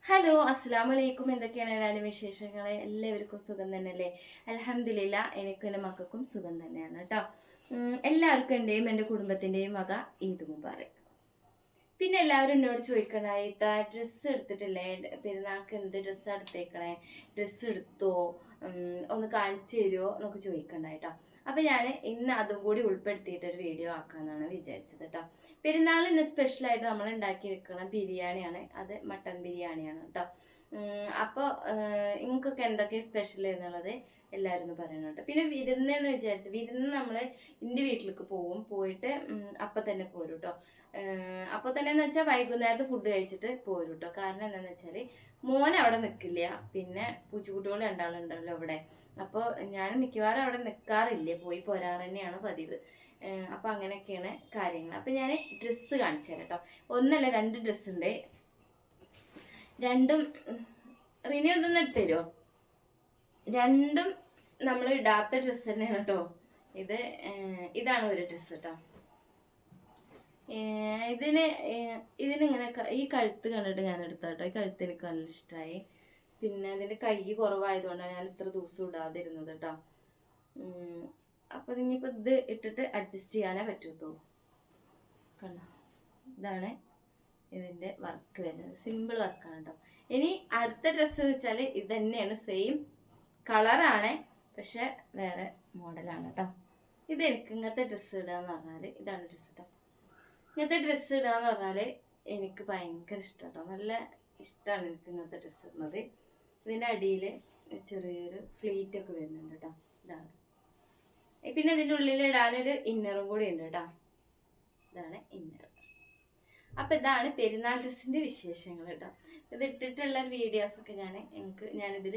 Hello അസ്സലാമലൈക്കും. എന്തൊക്കെയാണ് എല്ലാവരും വിശേഷങ്ങൾ? എല്ലാവർക്കും സുഖം തന്നെയല്ലേ? അൽഹംദുലില്ലാ, എനിക്കും എൻ്റെ മക്കൾക്കും സുഖം തന്നെയാണ് കേട്ടോ. എല്ലാവർക്കും എൻ്റെയും എൻ്റെ കുടുംബത്തിൻ്റെയും വക ഈദ് മുബാറക്. പിന്നെ എല്ലാവരും എന്നോട് ചോദിക്കണായി, ഡ്രസ്സ് എടുത്തിട്ടില്ലേ, പെരുന്നാൾക്ക് എന്ത് ഡ്രസ്സാണ് എടുത്തേക്കണേ, ഡ്രസ്സ് എടുത്തോ, ഒന്ന് കാണിച്ചു തരുമോ എന്നൊക്കെ ചോദിക്കണ്ടായിട്ടോ. അപ്പം ഞാൻ ഇന്ന് അതും കൂടി ഉൾപ്പെടുത്തിയിട്ട് ഒരു വീഡിയോ ആക്കാമെന്നാണ് വിചാരിച്ചത് കേട്ടോ. പെരുന്നാളിന് സ്പെഷ്യലായിട്ട് നമ്മൾ ഉണ്ടാക്കിയെടുക്കുന്ന ബിരിയാണിയാണ്, അത് മട്ടൻ ബിരിയാണിയാണ് കേട്ടോ. അപ്പോൾ നിങ്ങൾക്കൊക്കെ എന്തൊക്കെ സ്പെഷ്യൽ എന്നുള്ളത് എല്ലാവരും ഒന്ന് പറയണം. പിന്നെ വിരുന്നെന്ന് വിചാരിച്ചു, വിരുന്ന് നമ്മൾ എൻ്റെ വീട്ടിലേക്ക് പോയിട്ട് അപ്പം തന്നെ പോരും കേട്ടോ. അപ്പോൾ തന്നെ എന്ന് വെച്ചാൽ വൈകുന്നേരത്തെ ഫുഡ് കഴിച്ചിട്ട് പോരും കേട്ടോ. കാരണം എന്താണെന്ന് വെച്ചാൽ മോൻ അവിടെ നിൽക്കില്ല, പിന്നെ പൂച്ചക്കുട്ടികൾ രണ്ടാളുണ്ടല്ലോ ഇവിടെ. അപ്പോൾ ഞാൻ മിക്കവാറും അവിടെ നിൽക്കാറില്ല, പോയി പോരാറ് തന്നെയാണ് പതിവ്. അപ്പം അങ്ങനെയൊക്കെയാണ് കാര്യങ്ങൾ. അപ്പം ഞാൻ ഡ്രസ്സ് കാണിച്ചു തരാം കേട്ടോ. ഒന്നല്ല, 2 ഡ്രസ്സ് ഉണ്ട്. രണ്ടും റിനി ഒന്നും എടുത്തരുമോ? രണ്ടും നമ്മൾ ഇടാത്ത ഡ്രസ്സ് തന്നെയാണ് കേട്ടോ. ഇതാണ് ഒരു ഡ്രസ്സ് കേട്ടോ. ഇതിനിങ്ങനെ ഈ കഴുത്ത് കണ്ടിട്ട് ഞാൻ എടുത്ത കേട്ടോ. ഈ കഴുത്ത് എനിക്ക് നല്ല ഇഷ്ടമായി. പിന്നെ അതിൻ്റെ കൈ കുറവായതുകൊണ്ടാണ് ഞാൻ ഇത്ര ദിവസം ഇടാതിരുന്നത് കേട്ടോ. അപ്പോൾ ഇനിയിപ്പോൾ ഇത് ഇട്ടിട്ട് അഡ്ജസ്റ്റ് ചെയ്യാനേ പറ്റത്തുള്ളൂ. കണ്ടോ, ഇതാണ് ഇതിൻ്റെ വർക്ക് വരുന്നത്. സിമ്പിൾ വർക്കാണ് കേട്ടോ. ഇനി അടുത്ത ഡ്രസ്സ് എന്ന് വെച്ചാൽ ഇത് തന്നെയാണ്, സെയിം കളറാണ്, പക്ഷെ വേറെ മോഡലാണ് കേട്ടോ. ഇത് എനിക്ക് ഇങ്ങനത്തെ ഡ്രസ്സ് ഇടാന്ന് പറഞ്ഞാൽ, ഇതാണ് ഡ്രസ്സ് കേട്ടോ. ഇങ്ങനത്തെ ഡ്രസ്സ് ഇടാന്ന് പറഞ്ഞാൽ എനിക്ക് ഭയങ്കര ഇഷ്ടം കേട്ടോ. നല്ല ഇഷ്ടമാണ് എനിക്ക് ഇങ്ങനത്തെ ഡ്രസ്സ് ഇടുന്നത്. ഇതിൻ്റെ അടിയിൽ ചെറിയൊരു ഫ്ലീറ്റ് ഒക്കെ വരുന്നുണ്ട് കേട്ടോ. ഇതാണ്. പിന്നെ ഇതിൻ്റെ ഉള്ളിൽ ഇടാനൊരു ഇന്നറും കൂടി ഉണ്ട് കേട്ടോ. ഇതാണ് ഇന്നർ. അപ്പം ഇതാണ് പെരുന്നാൾ ഡ്രസ്സിൻ്റെ വിശേഷങ്ങൾ കേട്ടോ. ഇത് ഇട്ടിട്ടുള്ള വീഡിയോസൊക്കെ ഞാനിതിൽ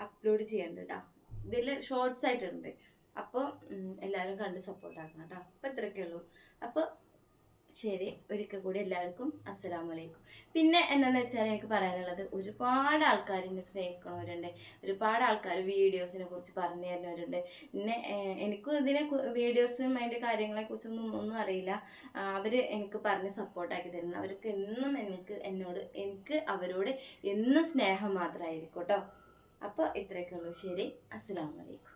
അപ്ലോഡ് ചെയ്യുന്നുണ്ട് കേട്ടോ. ഇതിൽ ഷോർട്സ് ആയിട്ടുണ്ട്. അപ്പോൾ എല്ലാവരും കണ്ട് സപ്പോർട്ടാക്കണം കേട്ടോ. അപ്പോൾ ഇത്രയൊക്കെ ഉള്ളൂ. അപ്പോൾ ശരി, ഒരിക്കൽ കൂടി എല്ലാവർക്കും അസ്സലാമലൈക്കും. പിന്നെ എന്താണെന്ന് വെച്ചാൽ എനിക്ക് പറയാനുള്ളത്, ഒരുപാട് ആൾക്കാർ എന്നെ സ്നേഹിക്കണവരുണ്ട്, ഒരുപാട് ആൾക്കാർ വീഡിയോസിനെ കുറിച്ച് പറഞ്ഞു തരുന്നവരുണ്ട്. പിന്നെ എനിക്കും വീഡിയോസും അതിൻ്റെ കാര്യങ്ങളെക്കുറിച്ചൊന്നും അറിയില്ല. അവർ എനിക്ക് പറഞ്ഞ് സപ്പോർട്ടാക്കി തരുന്നു. അവർക്ക് എന്നും എനിക്ക് അവരോട് എന്നും സ്നേഹം മാത്രമായിരിക്കും കേട്ടോ. അപ്പോൾ ഇത്രയൊക്കെ ഉള്ളൂ. ശരി, അസ്സലാമലൈക്കും.